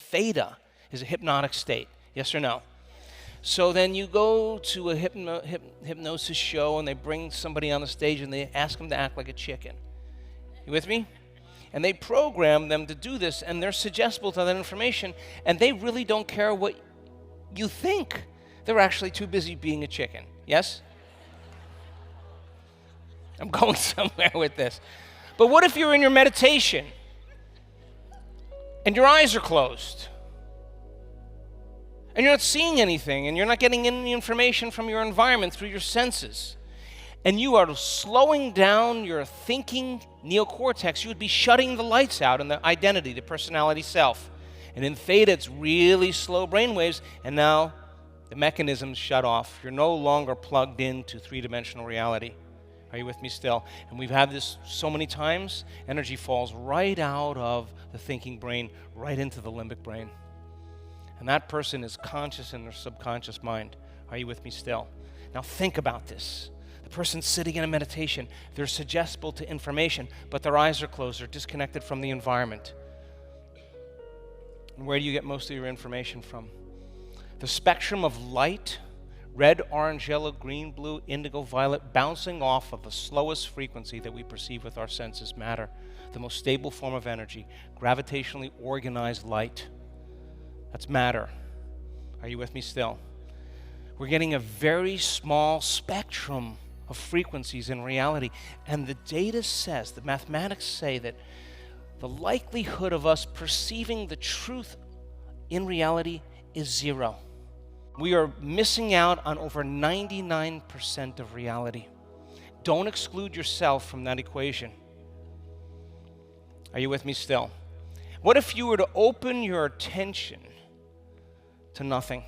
theta is a hypnotic state. Yes or no? So then you go to a hypnosis show and they bring somebody on the stage and they ask them to act like a chicken. You with me? And they program them to do this, and they're suggestible to that information, and they really don't care what you think. They're actually too busy being a chicken. Yes? I'm going somewhere with this. But what if you're in your meditation and your eyes are closed and you're not seeing anything and you're not getting any information from your environment through your senses, and you are slowing down your thinking neocortex? You would be shutting the lights out in the identity, the personality self. And in theta, it's really slow brain waves, and now the mechanisms shut off. You're no longer plugged into three-dimensional reality. Are you with me still? And we've had this so many times. Energy falls right out of the thinking brain, right into the limbic brain. And that person is conscious in their subconscious mind. Are you with me still? Now think about this. The person's sitting in a meditation. They're suggestible to information, but their eyes are closed. They're disconnected from the environment. And where do you get most of your information from? The spectrum of light, red, orange, yellow, green, blue, indigo, violet, bouncing off of the slowest frequency that we perceive with our senses, matter, the most stable form of energy, gravitationally organized light. That's matter. Are you with me still? We're getting a very small spectrum of frequencies in reality. And the data says, the mathematics say that the likelihood of us perceiving the truth in reality is zero. We are missing out on over 99% of reality. Don't exclude yourself from that equation. Are you with me still? What if you were to open your attention to nothing?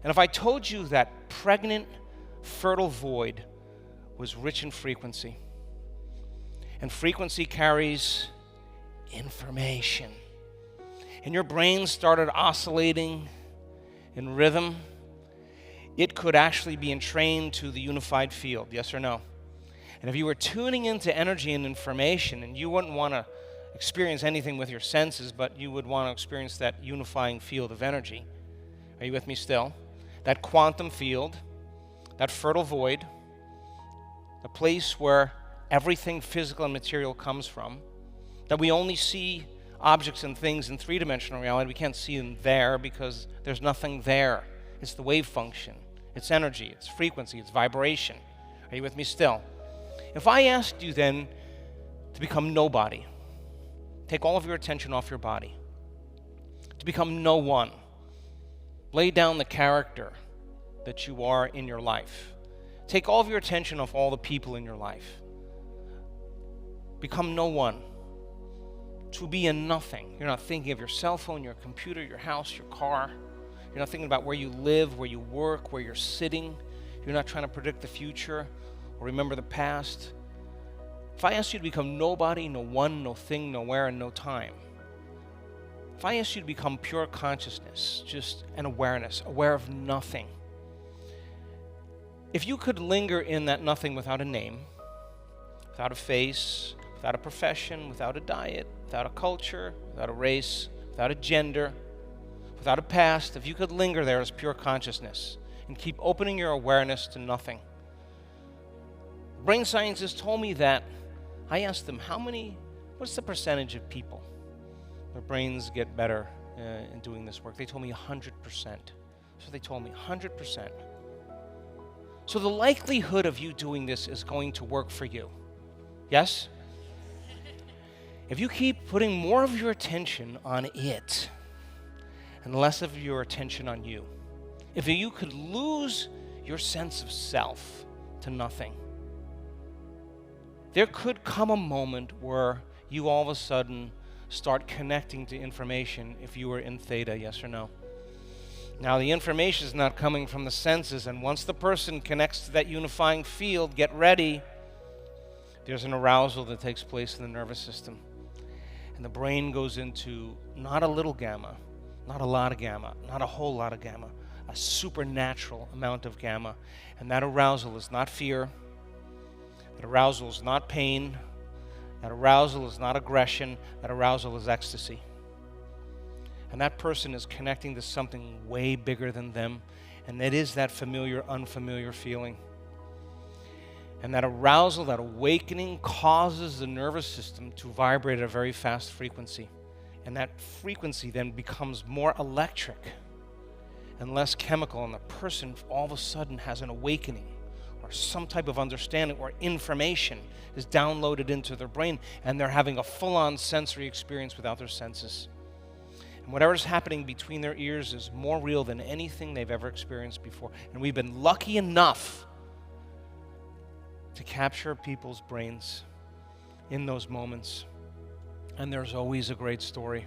And if I told you that pregnant, fertile void was rich in frequency, and frequency carries information, and your brain started oscillating in rhythm, it could actually be entrained to the unified field, yes or no? And if you were tuning into energy and information, and you wouldn't want to experience anything with your senses, but you would want to experience that unifying field of energy. Are you with me still? That quantum field, that fertile void, the place where everything physical and material comes from, that we only see objects and things in three-dimensional reality. We can't see them there because there's nothing there. It's the wave function. It's energy. It's frequency. It's vibration. Are you with me still? If I asked you then to become nobody, take all of your attention off your body, to become no one, lay down the character that you are in your life, take all of your attention off all the people in your life, become no one, to be a nothing. You're not thinking of your cell phone, your computer, your house, your car. You're not thinking about where you live, where you work, where you're sitting. You're not trying to predict the future or remember the past. If I asked you to become nobody, no one, no thing, nowhere, and no time, if I asked you to become pure consciousness, just an awareness, aware of nothing, if you could linger in that nothing without a name, without a face, without a profession, without a diet, without a culture, without a race, without a gender, without a past, if you could linger there as pure consciousness and keep opening your awareness to nothing. Brain scientists told me that. I asked them, what's the percentage of people, their brains get better in doing this work? They told me 100%. So they told me 100%. So the likelihood of you doing this is going to work for you. Yes? If you keep putting more of your attention on it and less of your attention on you, if you could lose your sense of self to nothing, there could come a moment where you all of a sudden start connecting to information if you were in theta, yes or no? Now, the information is not coming from the senses, and once the person connects to that unifying field, get ready, there's an arousal that takes place in the nervous system. And the brain goes into not a little gamma, not a lot of gamma, not a whole lot of gamma, a supernatural amount of gamma. And that arousal is not fear. That arousal is not pain. That arousal is not aggression. That arousal is ecstasy. And that person is connecting to something way bigger than them. And that is that familiar, unfamiliar feeling. And that arousal, that awakening causes the nervous system to vibrate at a very fast frequency. And that frequency then becomes more electric and less chemical. And the person all of a sudden has an awakening or some type of understanding or information is downloaded into their brain. And they're having a full-on sensory experience without their senses. And whatever's happening between their ears is more real than anything they've ever experienced before. And we've been lucky enough to capture people's brains in those moments. And there's always a great story.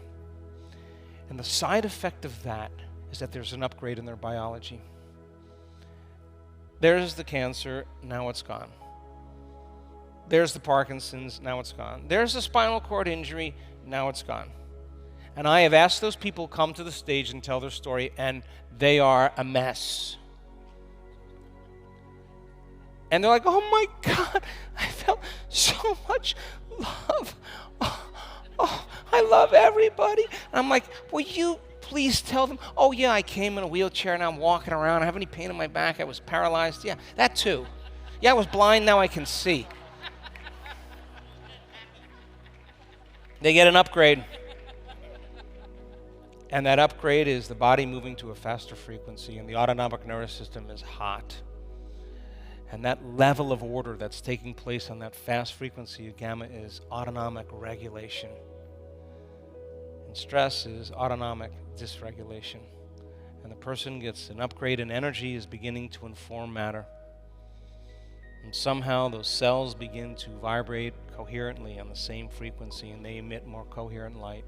And the side effect of that is that there's an upgrade in their biology. There's the cancer, now it's gone. There's the Parkinson's, now it's gone. There's the spinal cord injury, now it's gone. And I have asked those people to come to the stage and tell their story, and they are a mess. And they're like, oh my God, I felt so much love. Oh, I love everybody. And I'm like, will you please tell them, oh yeah, I came in a wheelchair, now I'm walking around. I don't have any pain in my back. I was paralyzed. Yeah, that too. Yeah, I was blind, now I can see. They get an upgrade. And that upgrade is the body moving to a faster frequency, and the autonomic nervous system is hot. And that level of order that's taking place on that fast frequency of gamma is autonomic regulation. And stress is autonomic dysregulation. And the person gets an upgrade in energy, is beginning to inform matter. And somehow those cells begin to vibrate coherently on the same frequency, and they emit more coherent light.